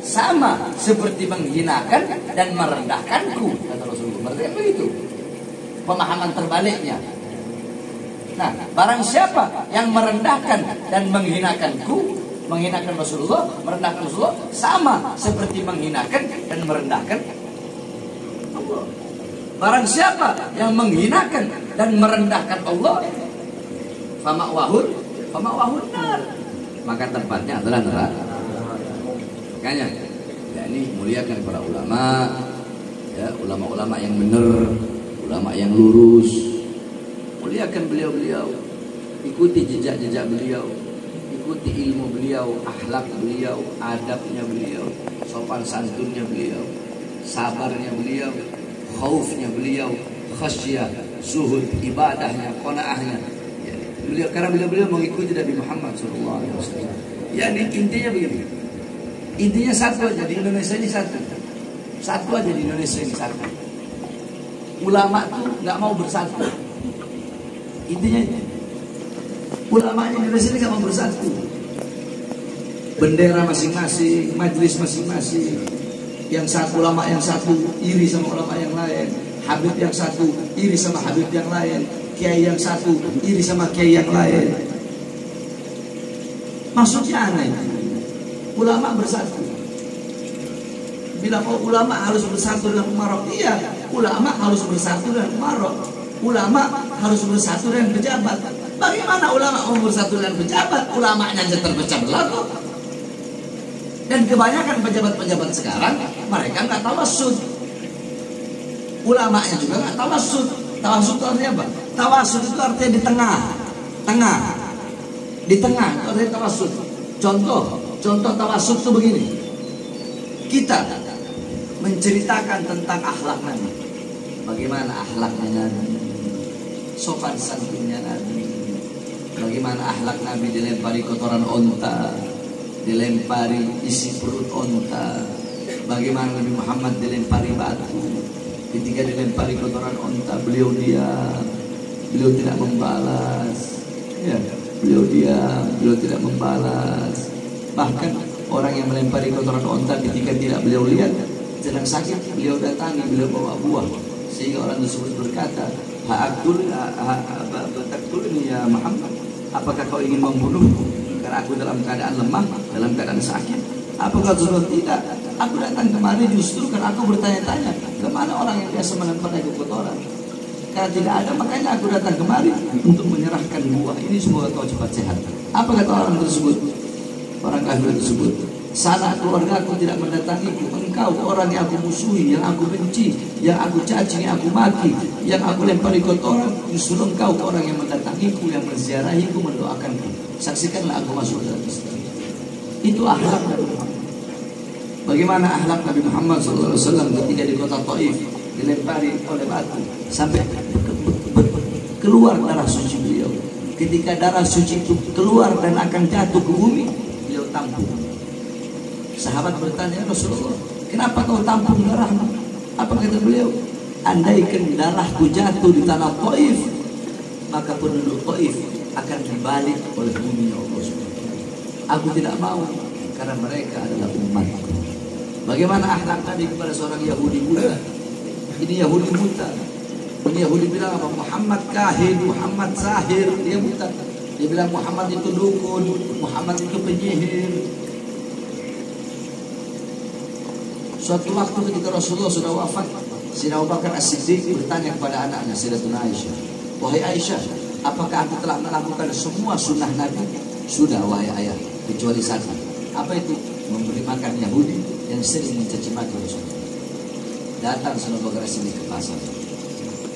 Sama seperti menghinakan dan merendahkanku, kata Rasulullah. Berarti begitu pemahaman terbaliknya. Nah, barang siapa yang merendahkan dan menghinakanku, menghinakan Rasulullah, merendahkan Rasulullah, sama seperti menghinakan dan merendahkan Allah. Barang siapa yang menghinakan dan merendahkan Allah, fama'wahul nar, maka tempatnya adalah neraka. Makanya, ya ini muliakan para ulama, ya ulama-ulama yang benar, ulama yang lurus. Muliakan beliau-beliau, ikuti jejak-jejak beliau, ikuti ilmu beliau, akhlak beliau, adabnya beliau, sopan santunnya beliau, sabarnya beliau, khaufnya beliau, khasyah, zuhud, ibadahnya, qanaahnya. Ya, beliau, karena beliau mengikuti Nabi Muhammad SAW. Ya ini intinya begini. Intinya satu aja di Indonesia ini satu aja di Indonesia ini satu. Ulama tuh nggak mau bersatu. Intinya itu. Ulama Indonesia ini nggak mau bersatu. Bendera masing-masing, majelis masing-masing. Yang satu ulama yang satu iri sama ulama yang lain. Habib yang satu iri sama habib yang lain. Kiai yang satu iri sama kiai yang lain. Maksudnya aneh. Ulama bersatu. Bilang ulama harus bersatu dengan umarok. Iya, ulama harus bersatu dengan umarok. Ulama harus bersatu dengan pejabat. Bagaimana ulama mau bersatu dengan pejabat? Ulamanya aja terpecah belah kok. Dan kebanyakan pejabat-pejabat sekarang mereka nggak tawassud. Ulamanya juga nggak tawassud. Tawassud itu artinya apa? Tawassud itu artinya di tengah. Di tengah itu artinya tawassud. Contoh tawassud itu begini. Kita menceritakan tentang akhlak Nabi. Bagaimana akhlaknya Nabi? Sopan santunnya Nabi. Bagaimana akhlak Nabi dilempari kotoran onta, dilempari isi perut onta. Bagaimana Nabi Muhammad dilempari batu. Ketika dilempari kotoran onta, beliau diam, beliau tidak membalas. Ya, beliau diam, beliau tidak membalas. Bahkan orang yang melempari kotoran onta ketika tidak beliau lihat, sedang sakit, beliau datangi, beliau bawa buah. Sehingga orang tersebut berkata, Taktulni ya Muhammad, apakah kau ingin membunuhku? Karena aku dalam keadaan lemah, dalam keadaan sakit. Apakah tersebut tidak? Aku datang kemari justru karena aku bertanya-tanya, kemana orang yang biasa melemparkan kotoran? Karena tidak ada, makanya aku datang kemari untuk menyerahkan buah ini, semoga kau cepat sehat. Apa kata orang tersebut? Orang kafir tersebut, sanak keluarga aku tidak mendatangiku. Engkau orang yang aku musuhi, yang aku benci, yang aku caci, yang aku maki, yang aku lempari kotoran. Justru engkau orang yang mendatangiku, yang menziarahiku, mendoakanku. Saksikanlah aku masuk dalam Islam. Itu akhlak Nabi Muhammad. Bagaimana akhlak Nabi Muhammad SAW ketika di kota Taif dilempari oleh batu sampai keluar darah suci beliau. Ketika darah suci itu keluar dan akan jatuh ke bumi, beliau tampung. Sahabat bertanya, Rasulullah, kenapa kau tampung darahmu? Apa kata beliau? Andaikan darahku jatuh di tanah Taif, maka penduduk Taif akan dibalik oleh bumi Allah SWT. Aku tidak mau, karena mereka adalah umatku. Bagaimana akhlak tadi kepada seorang Yahudi buta? Ini Yahudi buta. Ini Yahudi bilang apa? Muhammad kahin, Muhammad sahir. Dia buta. Dia bilang Muhammad itu dukun, Muhammad itu penyihir. Suatu waktu ketika Rasulullah sudah wafat, Sayyidina Abu Bakar As-Siddiq bertanya kepada anaknya Sayyidatuna Aisyah, wahai Aisyah, apakah aku telah melakukan semua sunnah Nabi? Sudah wahai ayah, kecuali satu. Apa itu? Memberi makan Yahudi yang sering mencaci maki Rasulullah. Datang Sayyidina Abu Bakar As-Siddiq ke pasar.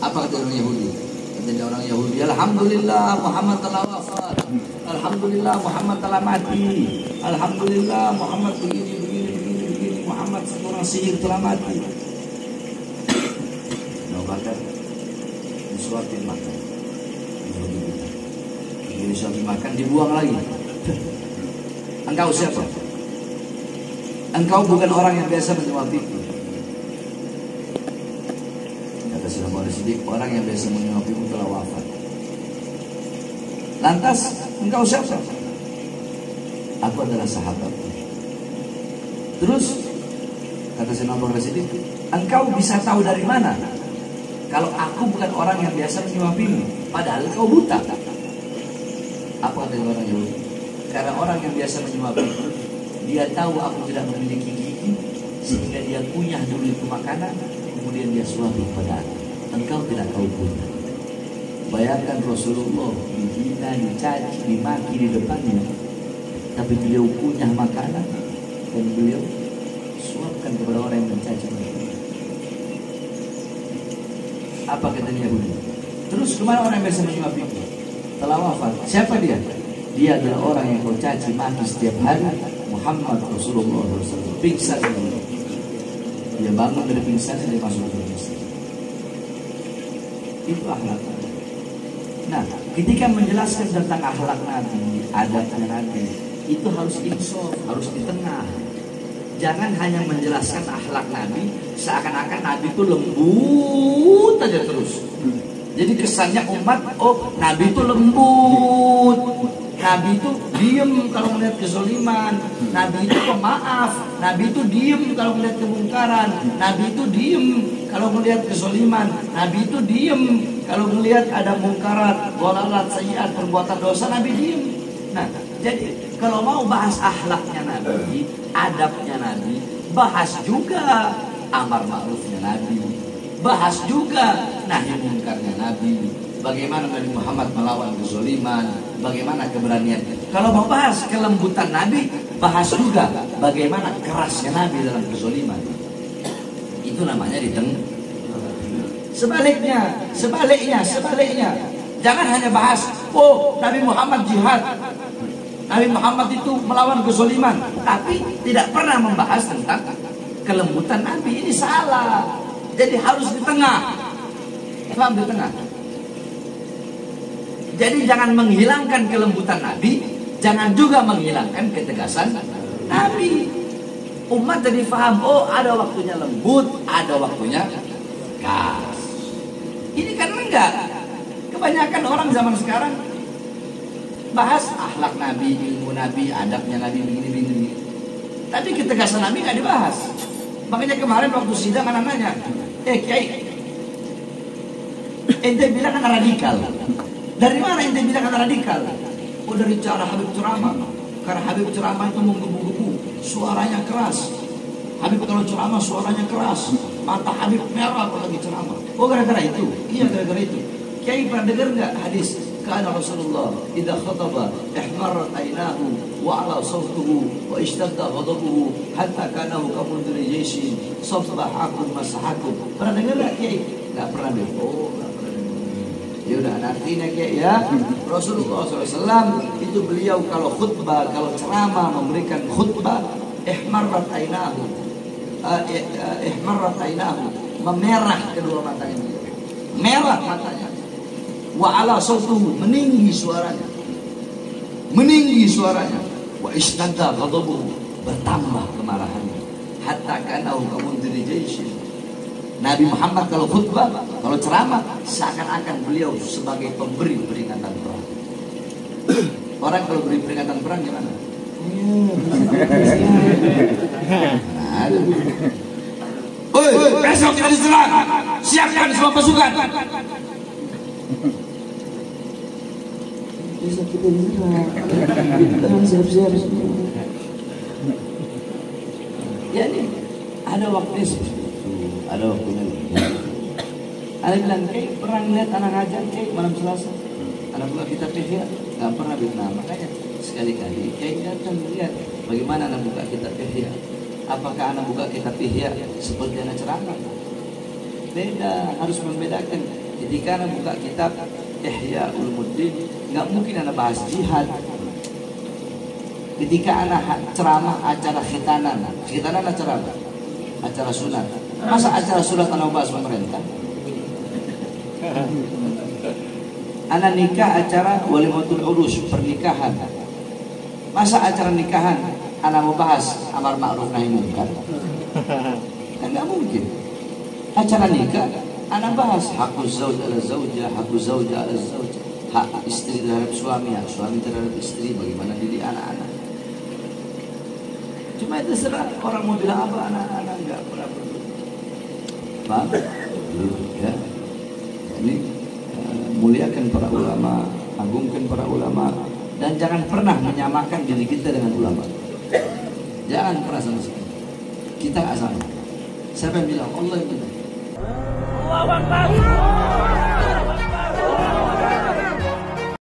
Apa kata orang Yahudi? Kata orang Yahudi, alhamdulillah Muhammad telah wafat, alhamdulillah Muhammad telah mati, alhamdulillah Muhammad begini, Muhammad seorang sihir telah mati. Nah, bahkan disuapin makan, disuapin makan, dibuang lagi. Engkau siapa? Engkau bukan orang yang biasa menyuapiku. Kata Sayyidina Abu Bakar As-Siddiq, orang yang biasa menyuapiku telah wafat. Lantas engkau siapa? aku adalah sahabat. Terus kata Sayyidina Abu Bakar Siddiq, engkau bisa tahu dari mana kalau aku bukan orang yang biasa menyuapimu, padahal kau buta? Apa kata orang Yahudi? Karena orang yang biasa menyuapimu, dia tahu aku tidak memiliki gigi, sehingga dia kunyah dulu itu makanan, kemudian dia suapi pada aku. Engkau tidak tahu buta. Bayangkan Rasulullah dihina, dicaci, dimaki di depannya, tapi beliau kunyah makanan dan beliau suapkan kepada orang yang mencaci. Apa katanya Yahudi? Terus kemana orang yang biasa menyuapi? Telah wafat. Siapa dia? Dia adalah orang yang kau caci maki setiap hari, Muhammad Rasulullah SAW. Pingsan. Dia bangun dari pingsan, dia masuk ke Islam. Itu akhlak. Nah, ketika menjelaskan tentang akhlak Nabi, adabnya Nabi, itu harus insaf, harus di tengah. Jangan hanya menjelaskan akhlak Nabi seakan-akan Nabi itu lembut aja terus. Jadi kesannya umat, oh Nabi itu lembut, Nabi itu diem kalau melihat kezaliman, Nabi itu pemaaf, Nabi itu diem kalau melihat kemungkaran, Nabi itu diem kalau melihat kezaliman, Nabi itu diem kalau melihat ada mungkarat, dhalalat, sayyiat, perbuatan dosa, Nabi diem. Nah, jadi kalau mau bahas akhlaknya Nabi, adabnya Nabi, bahas juga amar ma'rufnya Nabi, bahas juga nahi mungkarnya Nabi, bagaimana Nabi Muhammad melawan kezaliman, bagaimana keberanian. Kalau mau bahas kelembutan Nabi, bahas juga bagaimana kerasnya Nabi dalam kezaliman. Itu namanya di tengah. Sebaliknya. Jangan hanya bahas, oh Nabi Muhammad jihad, Nabi Muhammad itu melawan kezaliman, tapi tidak pernah membahas tentang kelembutan Nabi. Ini salah. Jadi harus di tengah. Paham, di tengah. Jadi jangan menghilangkan kelembutan Nabi, jangan juga menghilangkan ketegasan Nabi. Umat jadi paham, oh ada waktunya lembut, ada waktunya gas. Ini kan enggak. Kebanyakan orang zaman sekarang bahas akhlak Nabi, ilmu Nabi, adabnya Nabi, begini. Tapi ketegasan Nabi nggak dibahas. Makanya kemarin waktu sidang anak nanya, Kiai, ente bilang anak radikal. Dari mana ente bilang anak radikal? Oh dari cara Habib ceramah. Karena Habib ceramah itu menggebu-gebu, suaranya keras. Habib kalau ceramah suaranya keras, mata Habib merah kalau lagi ceramah. Oh gara-gara itu? Iya gara-gara itu. Kiai pernah dengar nggak hadis? Karena Rasulullah idza khataba ihmarrat aynahu wa ala sawtuhu wa ishtadda ghadabuhu hatta kanahu kamundri jayshin sabbahakum masahakum. Pernah dengar enggak Kiai? Enggak pernah deh. Oh, enggak pernah. Ya udah nantinya Kiai ya. Rasulullah SAW itu beliau kalau khutbah, kalau ceramah memberikan khutbah ihmarrat aynahu. Ihmarrat aynahu, memerah kedua matanya. Merah matanya. Wa ala sautuhu, meninggi suaranya, wa ishtadda ghadabuhu, bertambah kemarahannya, hatta kanahu kamundri jayshin. Nabi Muhammad kalau khutbah, kalau ceramah, seakan-akan beliau sebagai pemberi peringatan perang. Orang kalau beri peringatan perang gimana? Oi, besok kita diserang, siapkan semua pasukan. Besok kita diserang, siap-siap. Ya ini ada waktunya seperti itu, ada waktunya. Ada bilang, Kiai pernah lihat anak ngajar Kiai malam Selasa, anak buka kitab Ihya, nggak pernah bilang. Makanya sekali-kali Kiai datang lihat bagaimana anak buka kitab Ihya. Apakah anak buka kitab Ihya seperti anak ceramah? Beda, harus membedakan. Ketika anak buka kitab Ihya Ulumuddin, nggak mungkin anak bahas jihad. Ketika anak ceramah acara khitanan acara apa? Acara sunat. Masa acara sunat anak bahas pemerintah? Anak nikah acara walimatul urus, pernikahan. Masa acara nikahan anak mau bahas amar ma'ruf nahi munkar? Kan nggak mungkin. Acara nikah anak bahas hakuz zauj ala zaujah, hakuz zauja ala zaujah, hak istri terhadap suami, hak suami terhadap istri, bagaimana didik anak-anak. Cuma itu terserah orang mau bilang apa, anak-anak enggak pernah peduli. Paham? Ya. Ini muliakan para ulama, agungkan para ulama, dan jangan pernah menyamakan diri kita dengan ulama. Jangan pernah sama sekali. Kita nggak sama. Siapa yang bilang? Allah yang bilang. Allahu Akbar.